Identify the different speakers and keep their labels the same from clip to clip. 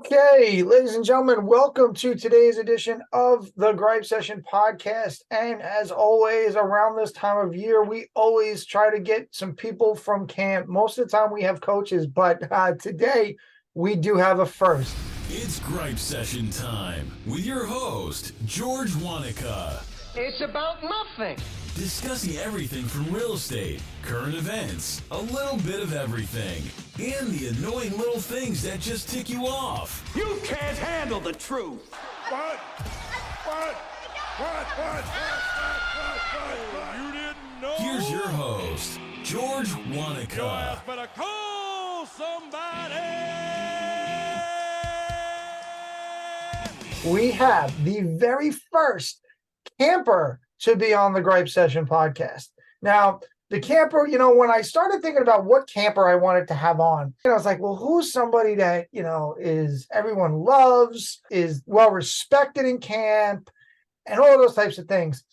Speaker 1: Okay, ladies and gentlemen, welcome to today's edition of the Gripe Session podcast. And as always, around this time of year, we always try to get some people from camp. Most of the time we have coaches, but today we do have a first.
Speaker 2: It's Gripe Session time with your host, George Wanaka.
Speaker 3: It's about nothing.
Speaker 2: Discussing everything from real estate, current events, a little bit of everything, and the annoying little things that just tick you off.
Speaker 3: You can't handle the truth.
Speaker 4: What? You didn't know?
Speaker 2: Here's your host, George Wanaka.
Speaker 4: Your ass better call somebody.
Speaker 1: We have the very first camper to be on the Gripe Session podcast. Now, the camper, when I started thinking about what camper I wanted to have on, I was like, well, who's somebody that, is everyone loves, is well respected in camp, and all of those types of things.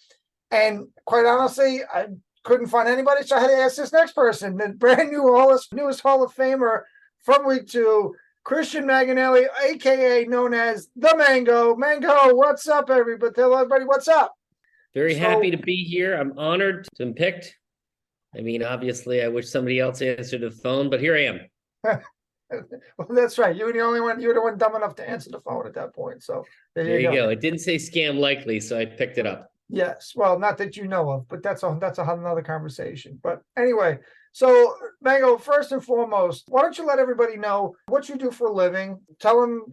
Speaker 1: And quite honestly, I couldn't find anybody, so I had to ask this next person, the brand newest Hall of Famer from week 2, Christian Manganelli, aka known as the Mango. Mango, what's up, everybody? Tell everybody what's up.
Speaker 5: Very happy to be here. I'm honored to be picked. I mean, obviously, I wish somebody else answered the phone, but here I am.
Speaker 1: Well, that's right. You were the only one. You were the one dumb enough to answer the phone at that point. So
Speaker 5: there you go. It didn't say scam likely, so I picked it up.
Speaker 1: Yes. Well, not that you know of, but that's another conversation. But anyway, so Mango, first and foremost, why don't you let everybody know what you do for a living? Tell them,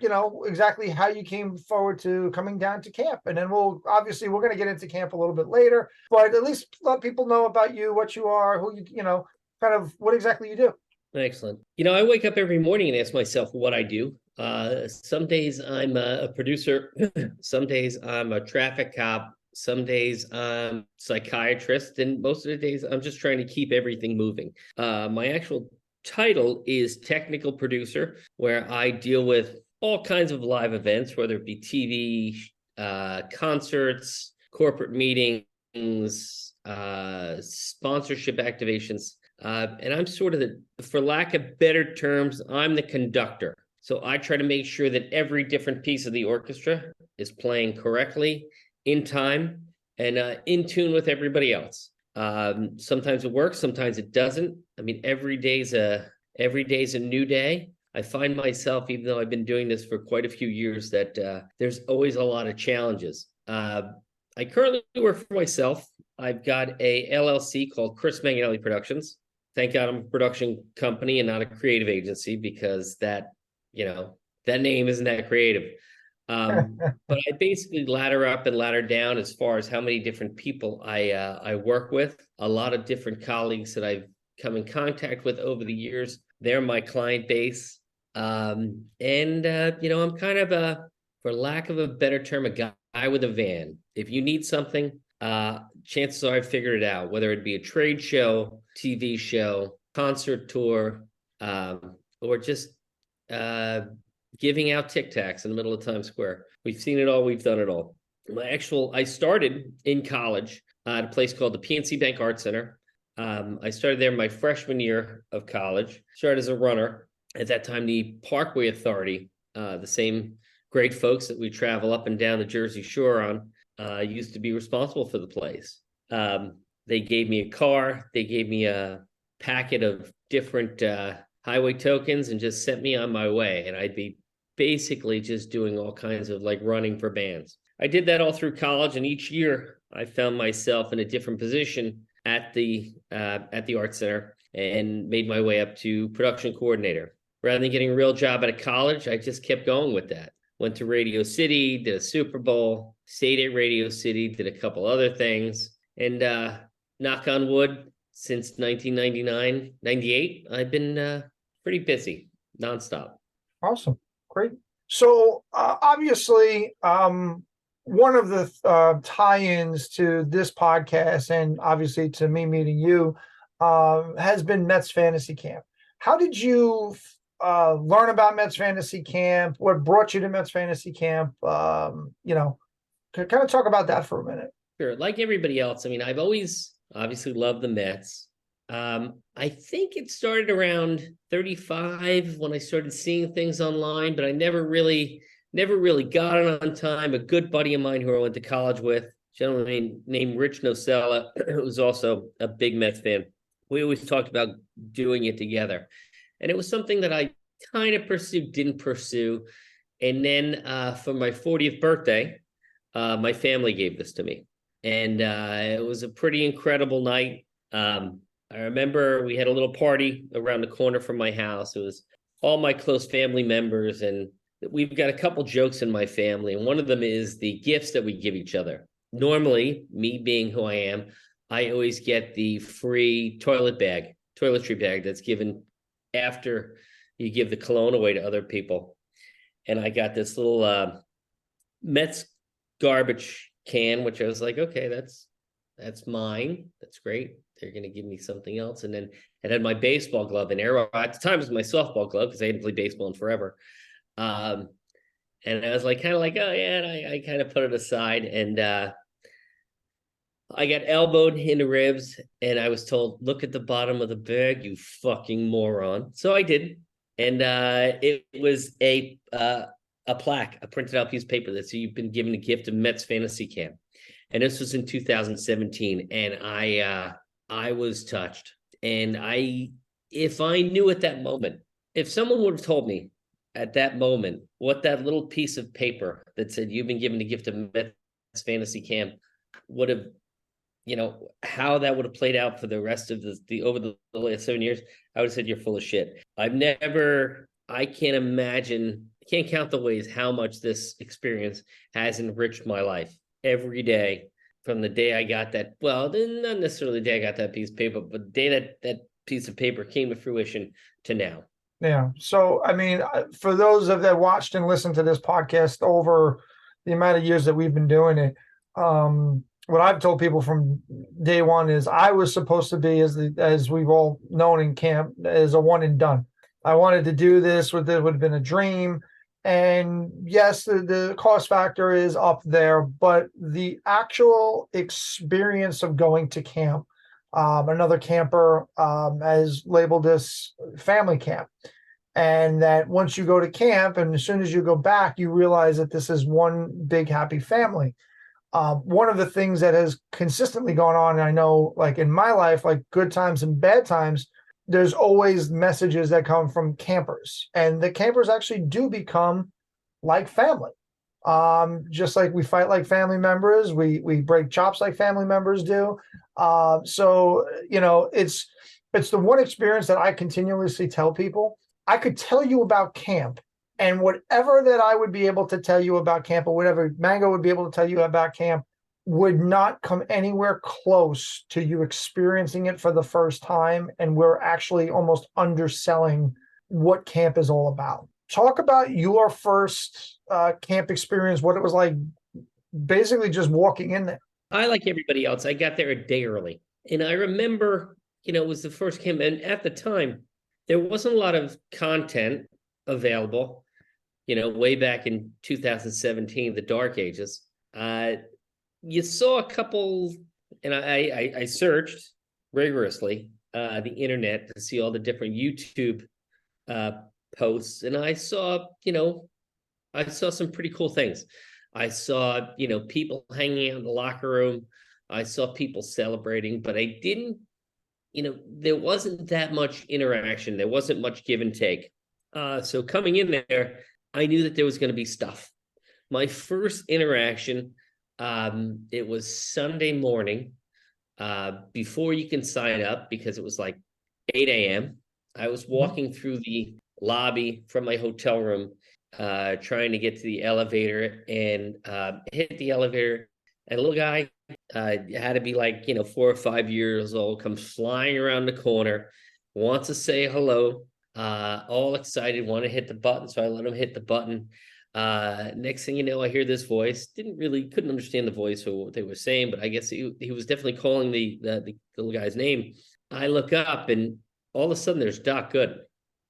Speaker 1: exactly how you came forward to coming down to camp. And then we're going to get into camp a little bit later, but at least let people know about you, what you are, who kind of what exactly you do.
Speaker 5: Excellent. I wake up every morning and ask myself what I do. Some days I'm a producer. Some days I'm a traffic cop. Some days I'm a psychiatrist, and most of the days I'm just trying to keep everything moving. My actual title is technical producer, where I deal with all kinds of live events, whether it be TV, concerts, corporate meetings, sponsorship activations. And I'm sort of for lack of better terms, I'm the conductor. So I try to make sure that every different piece of the orchestra is playing correctly, in time, and in tune with everybody else. Sometimes it works, sometimes it doesn't. I mean, every day's a new day. I find myself, even though I've been doing this for quite a few years, that there's always a lot of challenges. I currently work for myself. I've got a LLC called Chris Manganelli Productions. Thank God I'm a production company and not a creative agency, because that name isn't that creative. But I basically ladder up and ladder down as far as how many different people I work with. A lot of different colleagues that I've come in contact with over the years. They're my client base. I'm kind of for lack of a better term, a guy with a van. If you need something, chances are I've figured it out, whether it be a trade show, TV show, concert tour, or just giving out Tic Tacs in the middle of Times Square. We've seen it all. We've done it all. I started in college at a place called the PNC Bank Art Center. I started there my freshman year of college. Started as a runner. At that time, the Parkway Authority, the same great folks that we travel up and down the Jersey Shore on, used to be responsible for the place. They gave me a car. They gave me a packet of different highway tokens and just sent me on my way. And I'd be basically just doing all kinds of running for bands. I did that all through college, and each year I found myself in a different position at the art center and made my way up to production coordinator. Rather than getting a real job at a college, I just kept going with that. Went to Radio City, did a Super Bowl, stayed at Radio City, did a couple other things, and knock on wood, since 1999, 98, I've been pretty busy, nonstop.
Speaker 1: Awesome. Great. So obviously, one of the tie-ins to this podcast, and obviously to me meeting you, has been Mets Fantasy Camp. How did you learn about Mets Fantasy Camp? What brought you to Mets Fantasy Camp? Kind of talk about that for a minute.
Speaker 5: Sure. Like everybody else, I mean, I've always obviously loved the Mets. I think it started around 35 when I started seeing things online, but I never really got it on time. A good buddy of mine who I went to college with, a gentleman named Rich Nocella, who was also a big Mets fan. We always talked about doing it together. And it was something that I kind of pursued, didn't pursue. And then for my 40th birthday, my family gave this to me. And it was a pretty incredible night. I remember we had a little party around the corner from my house. It was all my close family members, and we've got a couple jokes in my family. And one of them is the gifts that we give each other. Normally, me being who I am, I always get the free toiletry bag that's given after you give the cologne away to other people. And I got this little Mets garbage can, which I was like, okay, that's mine. That's great. They're going to give me something else. And then it had my baseball glove and arrow. At the time, it was my softball glove because I hadn't played baseball in forever. And I was like, kind of like, oh, yeah. And I kind of put it aside. And I got elbowed in the ribs. And I was told, look at the bottom of the bag, you fucking moron. So I did. And it was a plaque, a printed out piece of paper that said you've been given a gift of Mets Fantasy Camp. And this was in 2017. And I was touched. And if I knew at that moment, if someone would have told me at that moment what that little piece of paper that said you've been given a gift of Mets Fantasy Camp would have, how that would have played out for the rest of the over the last 7 years, I would have said you're full of shit. I can't imagine, can't count the ways how much this experience has enriched my life every day. From the day I got that, well, not necessarily the day I got that piece of paper, but the day that piece of paper came to fruition to now.
Speaker 1: Yeah. So, I mean, for those of that watched and listened to this podcast over the amount of years that we've been doing it, what I've told people from day one is I was supposed to be, as we've all known in camp, as a one and done. I wanted to do this. It would have been a dream. And yes, the cost factor is up there, but the actual experience of going to camp, another camper has labeled this family camp. And that once you go to camp and as soon as you go back, you realize that this is one big happy family. One of the things that has consistently gone on, and I know like in my life, like good times and bad times, there's always messages that come from campers, and the campers actually do become like family. Just like we fight like family members, we break chops like family members do. So it's the one experience that I continuously tell people. I could tell you about camp, and whatever that I would be able to tell you about camp, or whatever Mango would be able to tell you about camp, would not come anywhere close to you experiencing it for the first time. And we're actually almost underselling what camp is all about. Talk about your first camp experience, what it was like basically just walking in there.
Speaker 5: I, like everybody else, I got there a day early. And I remember, it was the first camp. And at the time, there wasn't a lot of content available, way back in 2017, the dark ages. You saw a couple, and I searched rigorously the internet to see all the different YouTube posts, and I saw some pretty cool things. I saw, people hanging out in the locker room. I saw people celebrating, but I didn't, there wasn't that much interaction. There wasn't much give and take. So coming in there, I knew that there was going to be stuff. My first interaction, it was Sunday morning, before you can sign up, because it was like 8 a.m. I was walking through the lobby from my hotel room, trying to get to the elevator, and hit the elevator. And a little guy had to be like, 4 or 5 years old, comes flying around the corner, wants to say hello, all excited, want to hit the button. So I let him hit the button. Next thing you know, I hear this voice. Couldn't understand the voice or what they were saying, but I guess he was definitely calling the little guy's name. I look up, and all of a sudden there's Doc Good.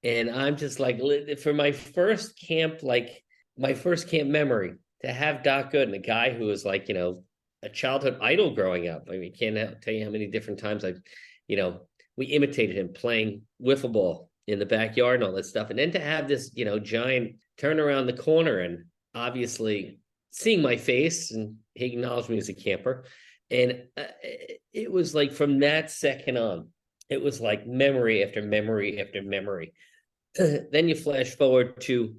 Speaker 5: And I'm just like, for my first camp memory, to have Doc Good, and a guy who was like, a childhood idol growing up. I mean, can't tell you how many different times I've, we imitated him playing wiffle ball in the backyard and all that stuff. And then to have this, giant turn around the corner and obviously seeing my face, and he acknowledged me as a camper. And it was like from that second on, it was like memory after memory after memory. Then you flash forward to,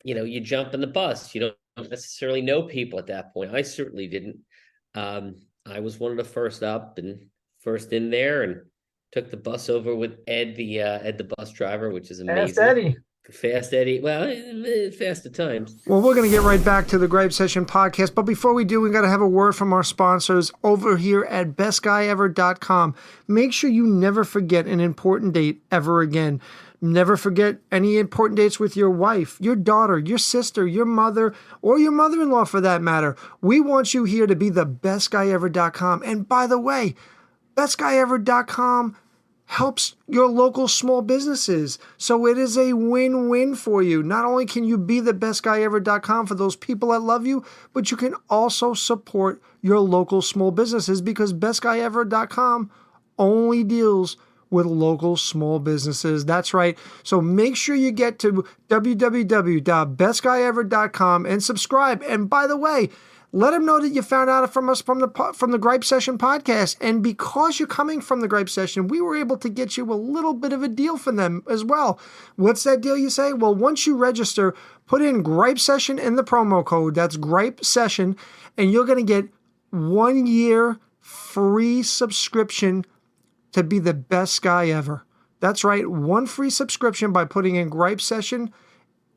Speaker 5: you jump in the bus. You don't necessarily know people at that point. I certainly didn't. I was one of the first up and first in there, and took the bus over with Ed, the bus driver, which is amazing.
Speaker 1: Fast Eddie.
Speaker 5: Fast Eddie. Well, fast at times.
Speaker 1: Well, we're going to get right back to the Gripe Session podcast. But before we do, we got to have a word from our sponsors over here at bestguyever.com. Make sure you never forget an important date ever again. Never forget any important dates with your wife, your daughter, your sister, your mother, or your mother-in-law for that matter. We want you here to be the bestguyever.com. And by the way, bestguyever.com helps your local small businesses. So it is a win-win for you. Not only can you be the bestguyever.com for those people that love you, but you can also support your local small businesses, because bestguyever.com only deals with local small businesses. That's right. So make sure you get to www.bestguyever.com and subscribe. And by the way, let them know that you found out from us from the Gripe Session podcast. And because you're coming from the Gripe Session, we were able to get you a little bit of a deal for them as well. What's that deal, you say? Well, once you register, put in Gripe Session in the promo code. That's Gripe Session. And you're going to get 1 year free subscription to be the best guy ever. That's right. 1 free subscription by putting in Gripe Session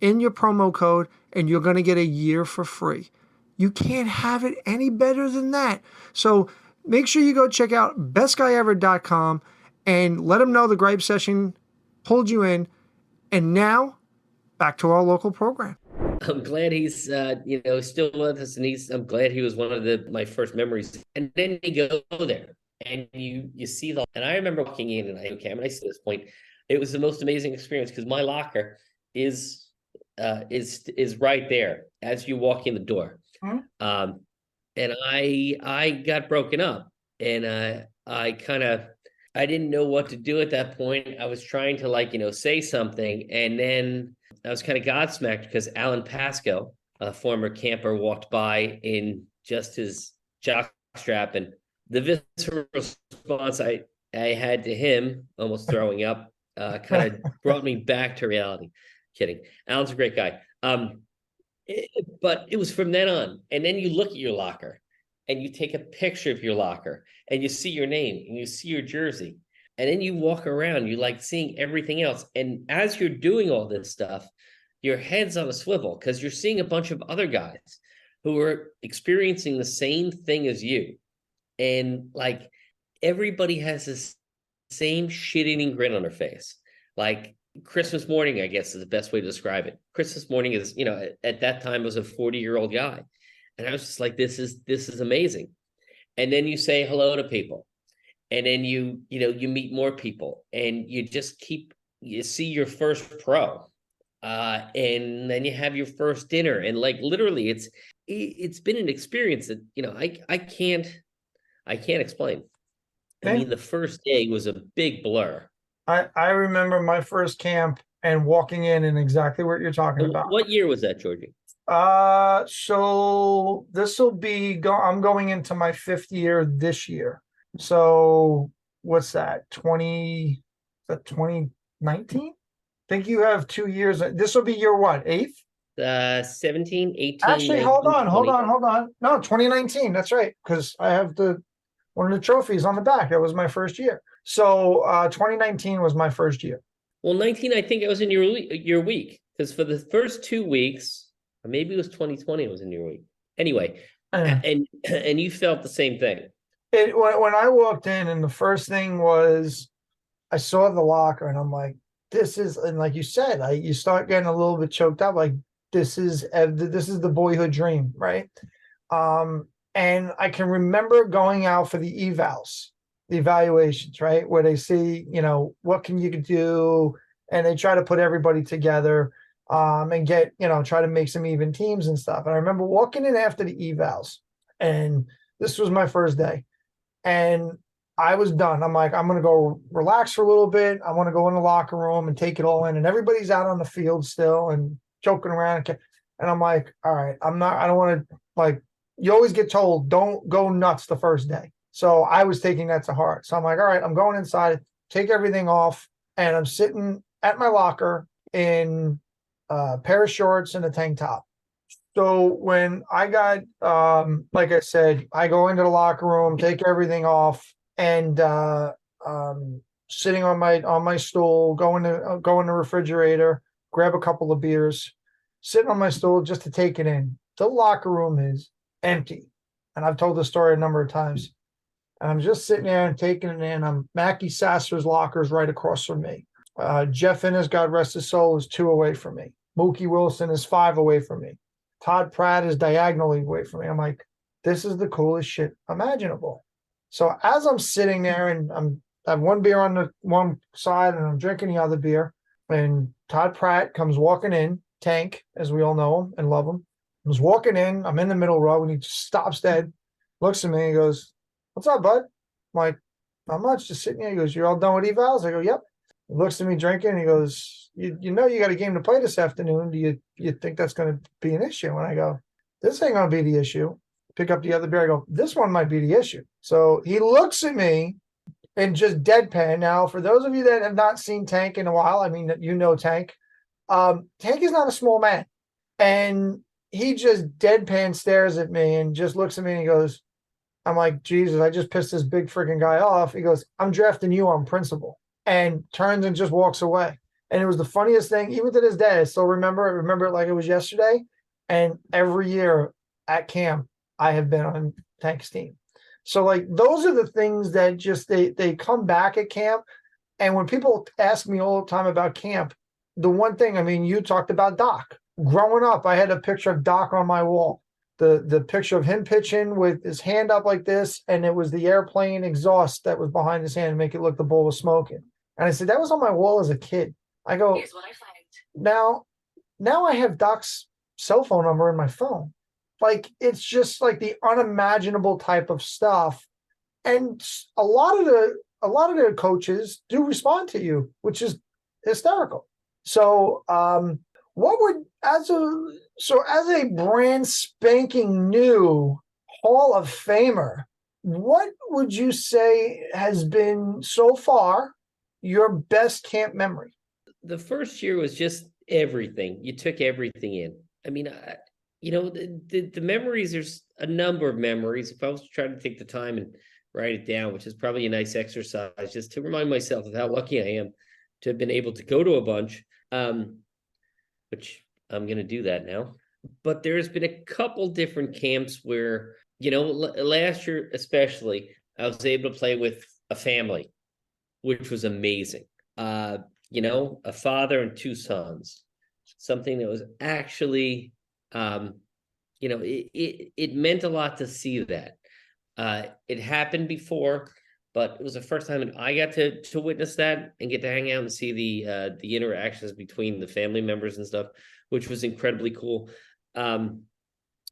Speaker 1: in your promo code, and you're going to get a year for free. You can't have it any better than that. So make sure you go check out bestguyever.com and let them know the Gripe Session pulled you in. And now back to our local program.
Speaker 5: I'm glad he's still with us, and I'm glad he was one of my first memories. And then you go there and you see and I remember walking in, and I see this point, it was the most amazing experience, because my locker is right there as you walk in the door. And I got broken up, and I didn't know what to do at that point. I was trying to say something, and then I was kind of gobsmacked because Alan Pasco, a former camper, walked by in just his jockstrap, and the visceral response I had to him, almost throwing up, kind of brought me back to reality. Kidding. Alan's a great guy. But it was from then on. And then you look at your locker and you take a picture of your locker and you see your name and you see your jersey. And then you walk around, you like seeing everything else. And as you're doing all this stuff, your head's on a swivel, because you're seeing a bunch of other guys who are experiencing the same thing as you. And like everybody has this same shit-eating grin on their face. Like Christmas morning, I guess, is the best way to describe it. Christmas morning is, at that time I was a 40-year-old guy. And I was just like, this is amazing. And then you say hello to people. And then you meet more people, and you just you see your first pro. And then you have your first dinner. And like literally it's been an experience that, I can't explain. I mean, the first day was a big blur.
Speaker 1: I remember my first camp and walking in and exactly what you're talking about.
Speaker 5: What year was that, Georgie?
Speaker 1: So this will be, I'm going into my 5th year this year. So what's that? 2019? I think you have 2 years. This will be your what? 8th?
Speaker 5: 17, 18.
Speaker 1: Actually,
Speaker 5: 19,
Speaker 1: hold on.
Speaker 5: 20.
Speaker 1: No, 2019. That's right. Because I have one of the trophies on the back. That was my first year. So 2019 was my first year.
Speaker 5: Well, 19, I think I was in your week, because for the first 2 weeks, or maybe it was 2020, I was in your week. Anyway, and you felt the same thing.
Speaker 1: When I walked in, and the first thing was, I saw the locker, and I'm like, this is, and like you said, you start getting a little bit choked up. Like this is the boyhood dream, right? And I can remember going out for the evals, the evaluations, right? Where they see, what can you do? And they try to put everybody together, and get, try to make some even teams and stuff. And I remember walking in after the evals, and this was my first day. And I was done. I'm like, I'm going to go relax for a little bit. I want to go in the locker room and take it all in. And everybody's out on the field still and joking around. And I'm like, all right, I don't want to, like, you always get told, don't go nuts the first day. So I was taking that to heart. So I'm like, all right, I'm going inside, take everything off. And I'm sitting at my locker in a pair of shorts and a tank top. So when I got, like I said, I go into the locker room, take everything off, and sitting on my stool, go in the refrigerator, grab a couple of beers, sitting on my stool just to take it in. The locker room is empty, and I've told the story a number of times. And I'm just sitting there and taking it in. Mackie Sasser's locker is right across from me. Jeff Innes, God rest his soul, is 2 away from me. Mookie Wilson is 5 away from me. Todd Pratt is diagonally away from me. I'm like, this is the coolest shit imaginable. So as I'm sitting there and I have one beer on the one side and I'm drinking the other beer, and Todd Pratt comes walking in, Tank, as we all know him and love him. I was walking in, I'm in the middle row, and he just stops dead, looks at me, and he goes, "What's up, bud?" I'm like, "Not much, just sitting here." He goes, "You're all done with evals?" I go, "Yep." He looks at me drinking, and he goes, you know you got a game to play this afternoon. Do you think that's going to be an issue?" And I go, "This ain't going to be the issue." Pick up the other beer. I go, "This one might be the issue." So he looks at me and just deadpan. Now, for those of you that have not seen Tank in a while, I mean, you know Tank. Tank is not a small man. And he just deadpan stares at me and just looks at me and he goes, I'm like, Jesus, I just pissed this big freaking guy off. He goes, "I'm drafting you on principle," and turns and just walks away. And it was the funniest thing, even to this day. I still remember it like it was yesterday. And every year at camp, I have been on Tank's team. So like those are the things that just they come back at camp. And when people ask me all the time about camp, the one thing, I mean, you talked about Doc. Growing up, I had a picture of Doc on my wall. The picture of him pitching with his hand up like this, and it was the airplane exhaust that was behind his hand to make it look the bowl was smoking. And I said, that was on my wall as a kid. I go, here's what I find. Now I have Doc's cell phone number in my phone. Like, it's just like the unimaginable type of stuff. And a lot of the coaches do respond to you, which is hysterical. So what would as a brand spanking new Hall of Famer, what would you say has been so far your best camp memory?
Speaker 5: The first year was just everything. You took everything in. I mean, the memories, there's a number of memories. If I was trying to take the time and write it down, which is probably a nice exercise, just to remind myself of how lucky I am to have been able to go to a bunch, which I'm going to do that now. But there's been a couple different camps where, last year especially, I was able to play with a family, which was amazing. A father and 2 sons, something that was actually, it meant a lot to see that. It happened before, but it was the first time I got to witness that and get to hang out and see the interactions between the family members and stuff, which was incredibly cool. And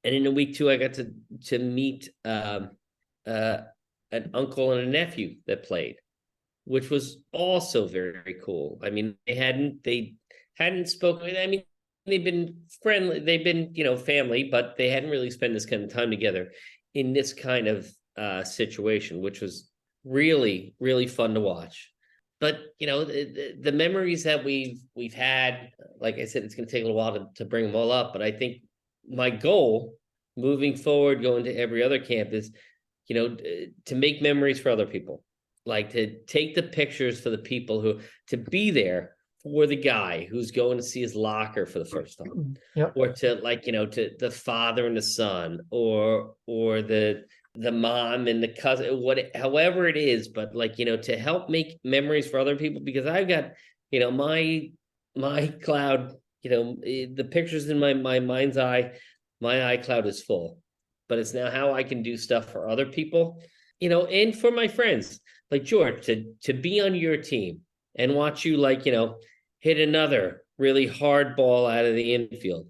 Speaker 5: in a week 2, I got to meet an uncle and a nephew that played, which was also very, very cool. I mean, they hadn't spoken. I mean, they've been friendly, they've been, family, but they hadn't really spent this kind of time together in this kind of situation, which was really, really fun to watch. But the memories that we've had, like I said, it's going to take a little while to bring them all up. But I think my goal moving forward, going to every other camp, is to make memories for other people, like to take the pictures for the people who, to be there for the guy who's going to see his locker for the first time.
Speaker 1: Yep.
Speaker 5: Or to to the father and the son, or the mom and the cousin, however it is, but to help make memories for other people, because I've got, my cloud, the pictures in my mind's eye, my iCloud is full, but it's now how I can do stuff for other people, and for my friends like George, to be on your team and watch you hit another really hard ball out of the infield.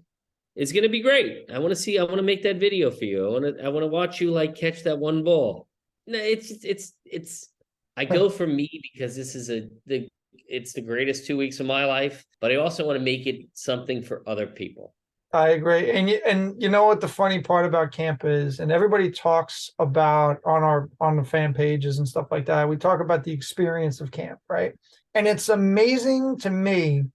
Speaker 5: It's going to be great. I want to make that video for you. I want to watch you catch that one ball. No, it's I go for me because this is it's the greatest 2 weeks of my life, but I also want to make it something for other people.
Speaker 1: I agree. And you know what the funny part about camp is, and everybody talks about on the fan pages and stuff like that. We talk about the experience of camp, right? And it's amazing to me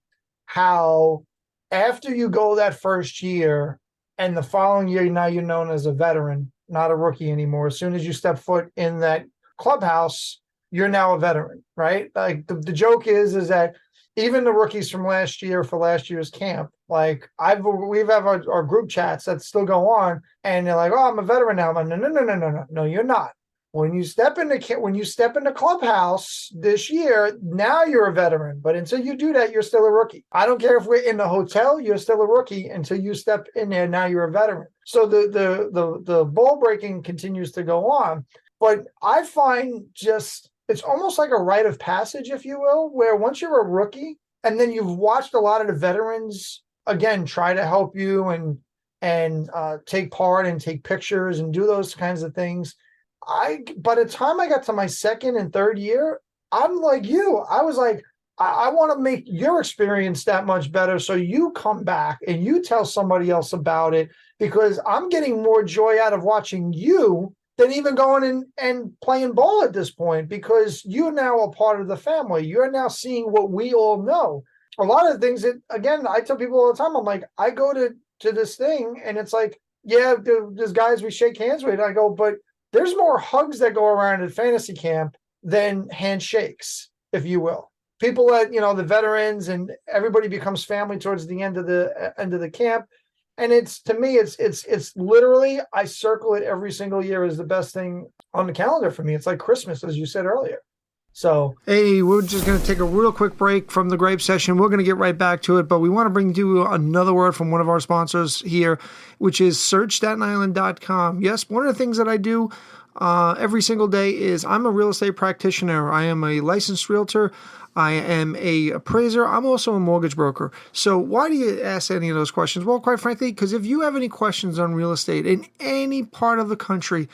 Speaker 1: how after you go that first year and the following year, now you're known as a veteran, not a rookie anymore. As soon as you step foot in that clubhouse, you're now a veteran, right? Like the joke is that even the rookies from last year for last year's camp, like we've have our group chats that still go on, and they're like, "Oh, I'm a veteran now." I'm like, no, you're not. When you step into clubhouse this year, now you're a veteran. But until you do that, you're still a rookie. I don't care if we're in the hotel, you're still a rookie until you step in there. Now you're a veteran. So the ball breaking continues to go on. But I find it's almost like a rite of passage, if you will, where once you're a rookie and then you've watched a lot of the veterans again try to help you and take part and take pictures and do those kinds of things. By the time I got to my second and third year, I'm like you. I was like, I want to make your experience that much better. So you come back and you tell somebody else about it, because I'm getting more joy out of watching you than even going and playing ball at this point, because you're now a part of the family. You're now seeing what we all know. A lot of things that, again, I tell people all the time, I'm like, I go to this thing and it's like, yeah, there's guys we shake hands with. I go, but there's more hugs that go around at fantasy camp than handshakes, if you will. People that, the veterans and everybody becomes family towards the end of the camp. And to me, it's literally, I circle it every single year as the best thing on the calendar for me. It's like Christmas, as you said earlier. So, hey, we're just going to take a real quick break from the Grape Session. We're going to get right back to it, but we want to bring you another word from one of our sponsors here, which is SearchStatenIsland.com. Yes, one of the things that I do every single day is I'm a real estate practitioner. I am a licensed realtor. I am a appraiser. I'm also a mortgage broker. So why do you ask any of those questions? Well, quite frankly, because if you have any questions on real estate in any part of the country,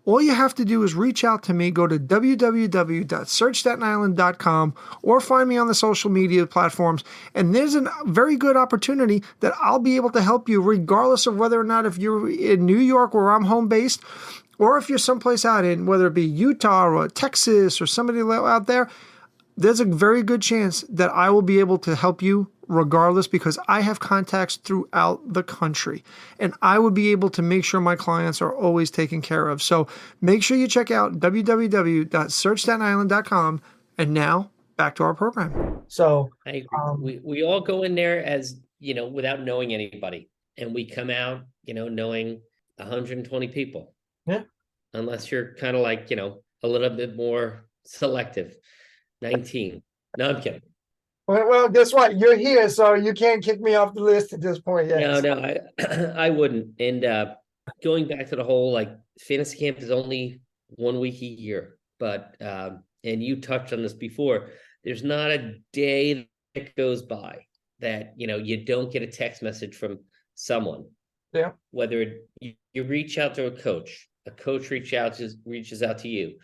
Speaker 1: all you have to do is reach out to me. Go to www.searchstatenisland.com or find me on the social media platforms. And there's a very good opportunity that I'll be able to help you regardless of whether or not if you're in New York where I'm home based, or if you're someplace out in, whether it be Utah or Texas or somebody out there. There's a very good chance that I will be able to help you regardless, because I have contacts throughout the country and I would be able to make sure my clients are always taken care of. So make sure you check out www.searchstatenisland.com. And now back to our program. So
Speaker 5: I agree. We all go in there as, without knowing anybody, and we come out, knowing 120 people.
Speaker 1: Yeah.
Speaker 5: Unless you're kind of like, a little bit more selective. 19. No, I'm kidding.
Speaker 1: Well, guess what? You're here, so you can't kick me off the list at this point yet.
Speaker 5: No, I wouldn't. And going back to the whole, fantasy camp is only 1 week a year. But, and you touched on this before, there's not a day that goes by that, you don't get a text message from someone.
Speaker 1: Yeah.
Speaker 5: Whether you reach out to a coach reaches out to you.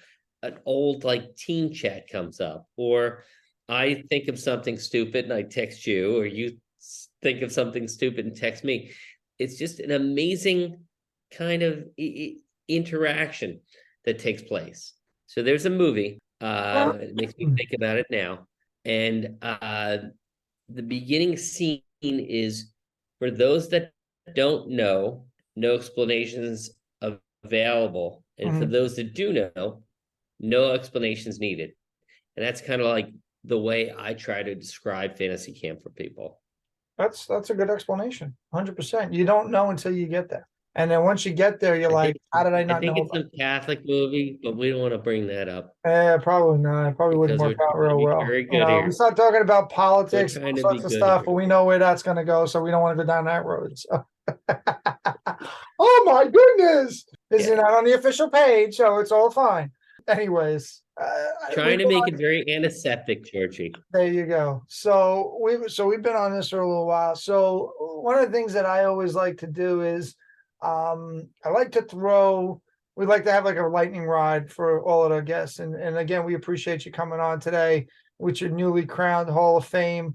Speaker 5: An old team chat comes up, or I think of something stupid and I text you, or you think of something stupid and text me. It's just an amazing kind of interaction that takes place. So there's a movie, it makes me think about it now. And the beginning scene is, for those that don't know, no explanations available. And for those that do know, no explanations needed. And that's kind of like the way I try to describe fantasy camp for people.
Speaker 1: That's a good explanation. 100%. You don't know until you get there. And then once you get there, you're how did I not know?
Speaker 5: I think it's some Catholic movie, but we don't want to bring that up.
Speaker 1: Probably not. It probably wouldn't work out real well. We start talking about politics and all sorts of stuff, but we know where that's going to go, so we don't want to go down that road. So. Oh my goodness! This is not on the official page, so it's all fine. Anyways,
Speaker 5: trying to make it very antiseptic, Georgie.
Speaker 1: There you go. So we've been on this for a little while. So one of the things that I always like to do is I like to throw we'd like to have like a lightning rod for all of our guests. And again, we appreciate you coming on today with your newly crowned Hall of Famemanship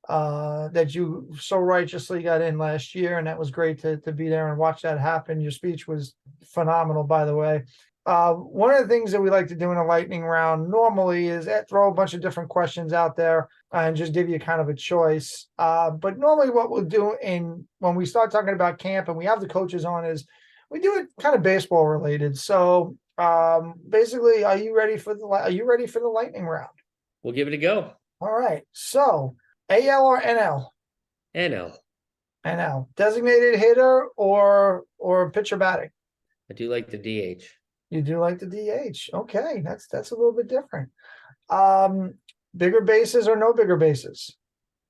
Speaker 1: that you so righteously got in last year. And that was great to be there and watch that happen. Your speech was phenomenal, by the way. One of the things that we like to do in a lightning round normally is throw a bunch of different questions out there and just give you kind of a choice. But normally what we'll do when we start talking about camp and we have the coaches on is we do it kind of baseball related. So basically, are you ready for the lightning round?
Speaker 5: We'll give it a go.
Speaker 1: All right. So AL or NL?
Speaker 5: NL.
Speaker 1: NL. Designated hitter or pitcher batting?
Speaker 5: I do like the DH.
Speaker 1: You do like the DH. Okay, that's a little bit different. Bigger bases or no bigger bases?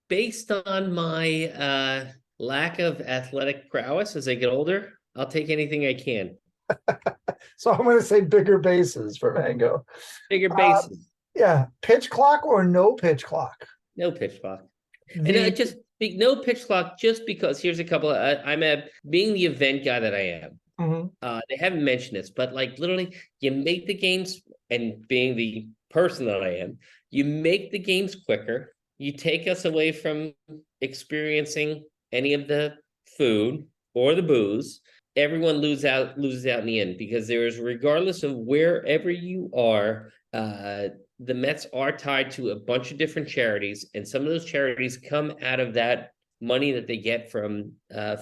Speaker 5: Based on my lack of athletic prowess as I get older, I'll take anything I can.
Speaker 1: So I'm going to say bigger bases for Mango.
Speaker 5: Bigger bases.
Speaker 1: Yeah, pitch clock or no pitch clock?
Speaker 5: No pitch clock. And I just no pitch clock just because here's a couple of being the event guy that I am.
Speaker 1: Mm-hmm.
Speaker 5: They haven't mentioned this, but like literally you make the games, and being the person that I am, you make the games quicker. You take us away from experiencing any of the food or the booze. Everyone loses out in the end, because there is, regardless of wherever you are, the Mets are tied to a bunch of different charities, and some of those charities come out of that money that they get from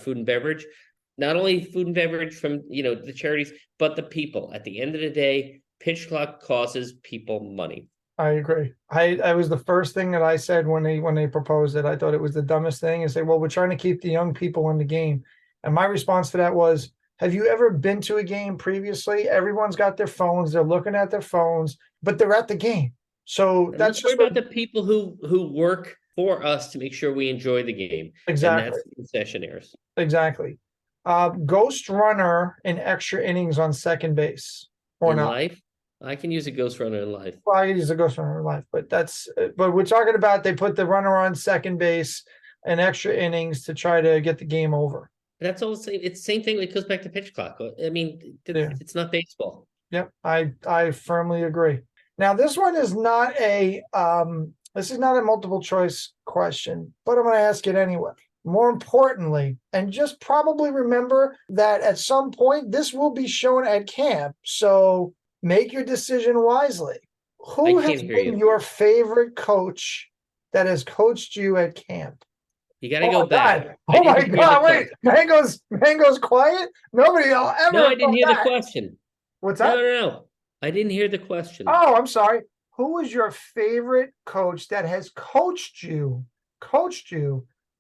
Speaker 5: food and beverage. Not only food and beverage from the charities, but the people. At the end of the day, pitch clock causes people money.
Speaker 1: I agree. I was the first thing that I said when they proposed it. I thought it was the dumbest thing, and say, well, we're trying to keep the young people in the game. And my response to that was, have you ever been to a game previously? Everyone's got their phones. They're looking at their phones, but they're at the game. So that's just
Speaker 5: about the people who work for us to make sure we enjoy the game.
Speaker 1: Exactly.
Speaker 5: And that's the concessionaires.
Speaker 1: Exactly. Ghost runner in extra innings on second base or
Speaker 5: in
Speaker 1: not?
Speaker 5: Life, I can use a ghost runner in life.
Speaker 1: Well, I can use a ghost runner in life, but we're talking about they put the runner on second base in extra innings to try to get the game over.
Speaker 5: That's all the same. It's the same thing that goes back to pitch clock. I mean, It's not baseball.
Speaker 1: Yep, I firmly agree. Now, this one is not a multiple choice question, but I'm going to ask it anyway. More importantly, and just probably remember that at some point this will be shown at camp, so make your decision wisely. Who has been your favorite coach that has coached you at camp?
Speaker 5: You got to go back.
Speaker 1: Oh my God! Wait, Mango's quiet. Nobody will ever.
Speaker 5: No, I didn't hear the question.
Speaker 1: What's that?
Speaker 5: No. I didn't hear the question.
Speaker 1: Oh, I'm sorry. Who was your favorite coach that has coached you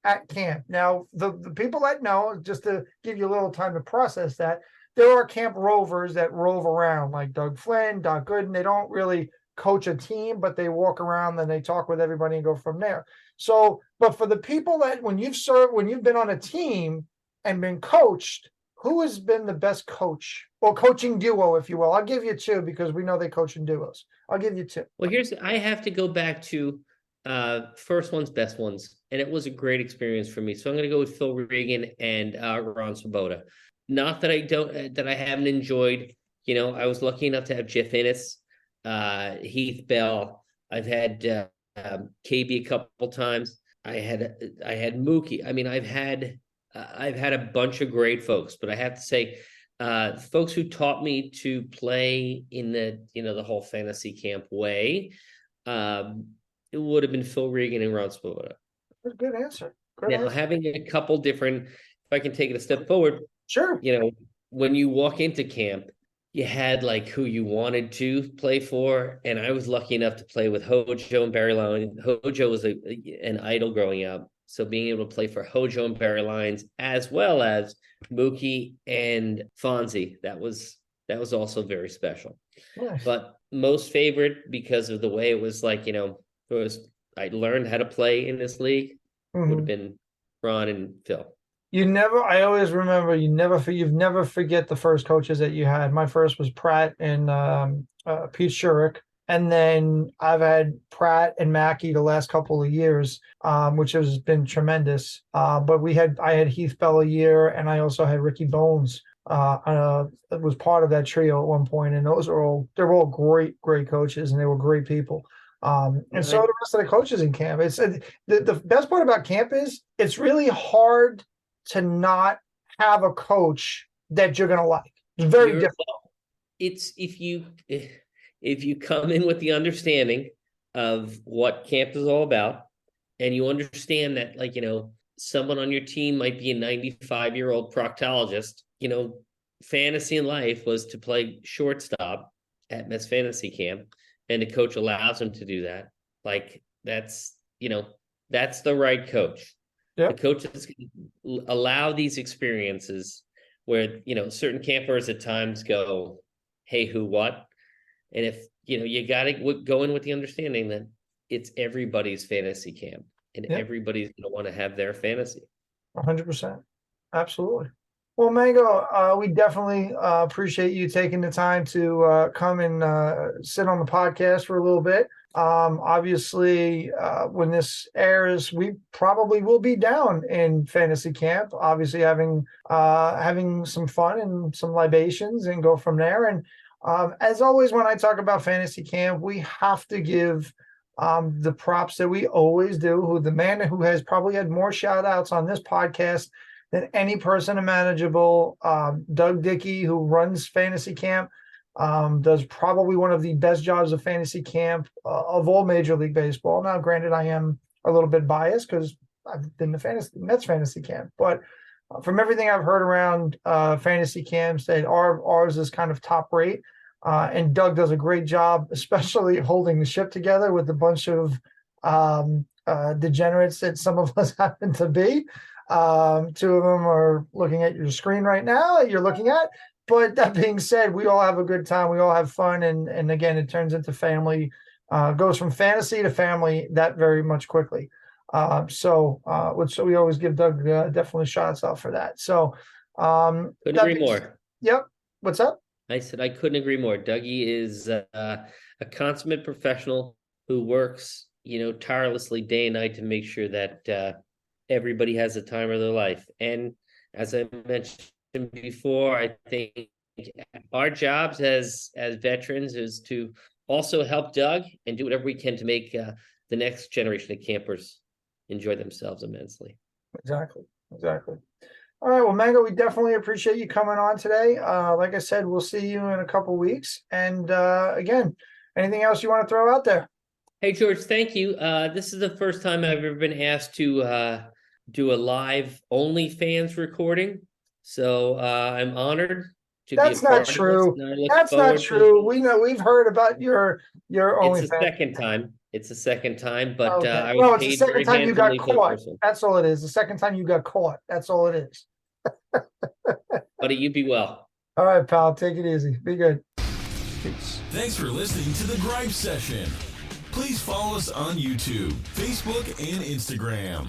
Speaker 1: at camp? Now, the people that know, just to give you a little time to process that, there are camp rovers that rove around, like Doug Flynn, Doc Gooden. They don't really coach a team, but they walk around and they talk with everybody and go from there. So, but for the people that when you've been on a team and been coached, who has been the best coach or coaching duo, if you will? I'll give you two because we know they coach in duos. I'll give you two.
Speaker 5: Well, I have to go back to first ones, best ones. And it was a great experience for me. So I'm going to go with Phil Regan and Ron Swoboda. Not that I haven't enjoyed, I was lucky enough to have Jeff Innes, Heath Bell. I've had KB a couple times. I had Mookie. I mean, I've had a bunch of great folks, but I have to say, folks who taught me to play in the whole fantasy camp way, it would have been Phil Regan and Ron Swoboda.
Speaker 1: That's a good answer.
Speaker 5: Having a couple different, if I can take it a step forward,
Speaker 1: sure.
Speaker 5: When you walk into camp, you had like who you wanted to play for, and I was lucky enough to play with Hojo and Barry Lyons. Hojo was an idol growing up, so being able to play for Hojo and Barry Lyons, as well as Mookie and Fonzie, that was also very special.
Speaker 1: Nice.
Speaker 5: But most favorite, because of the way it was like, I learned how to play in this league, would have been Ron and Phil.
Speaker 1: I always remember you've never forget the first coaches that you had. My first was Pratt and Pete Shurik. And then I've had Pratt and Mackey the last couple of years, which has been tremendous. But I had Heath Bell a year, and I also had Ricky Bones. Was part of that trio at one point, and they're all great coaches, and they were great people. And so the rest of the coaches in camp. It's the best part about camp is it's really hard to not have a coach that you're going to like. It's very difficult.
Speaker 5: It's if you come in with the understanding of what camp is all about, and you understand that, like, someone on your team might be a 95-year-old proctologist, fantasy in life was to play shortstop at Mets Fantasy Camp, and the coach allows him to do that. Like, that's the right coach.
Speaker 1: Yep.
Speaker 5: The coach is going to allow these experiences where, certain campers at times go, hey, who, what? And if, you got to go in with the understanding that it's everybody's fantasy camp, and everybody's going to want to have their fantasy.
Speaker 1: 100%. Absolutely. Well, Mango, we definitely appreciate you taking the time to come and sit on the podcast for a little bit. Obviously, when this airs, we probably will be down in fantasy camp, obviously having some fun and some libations and go from there. And as always, when I talk about fantasy camp, we have to give the props that we always do, the man who has probably had more shout outs on this podcast than any person imaginable, Doug Dickey, who runs fantasy camp, does probably one of the best jobs of fantasy camp of all Major League Baseball. Now, granted, I am a little bit biased because I've been to Mets fantasy camp, but from everything I've heard around fantasy camps, that ours is kind of top rate. And Doug does a great job, especially holding the ship together with a bunch of degenerates that some of us happen to be. Two of them are looking at your screen right now that you're looking at. But that being said, we all have a good time. We all have fun. And again, it turns into family, goes from fantasy to family that very much quickly. So we always give Doug definitely shots out for that. So
Speaker 5: couldn't agree more.
Speaker 1: Yep. What's up?
Speaker 5: I said I couldn't agree more. Dougie is a consummate professional who works, tirelessly day and night to make sure that everybody has the time of their life. And as I mentioned before, I think our jobs as veterans is to also help Doug and do whatever we can to make the next generation of campers enjoy themselves immensely.
Speaker 1: Exactly. All right. Well, Mango, we definitely appreciate you coming on today. Like I said, we'll see you in a couple weeks. And again, anything else you want to throw out there?
Speaker 5: Hey, George, thank you. This is the first time I've ever been asked to do a live OnlyFans recording. So I'm honored to
Speaker 1: That's
Speaker 5: be a part
Speaker 1: not true.
Speaker 5: of this.
Speaker 1: That's not true. We've heard about your OnlyFans.
Speaker 5: It's the second time. It's the second time, but
Speaker 1: Okay.
Speaker 5: I
Speaker 1: No,
Speaker 5: was
Speaker 1: it's the
Speaker 5: paid
Speaker 1: second
Speaker 5: very
Speaker 1: time you got
Speaker 5: handsomely for the
Speaker 1: caught.
Speaker 5: person.
Speaker 1: That's all it is. The second time you got caught. That's all it is.
Speaker 5: Buddy, you be well.
Speaker 1: All right, pal. Take it easy. Be good. Peace.
Speaker 2: Thanks for listening to the Gripe Session. Please follow us on YouTube, Facebook, and Instagram.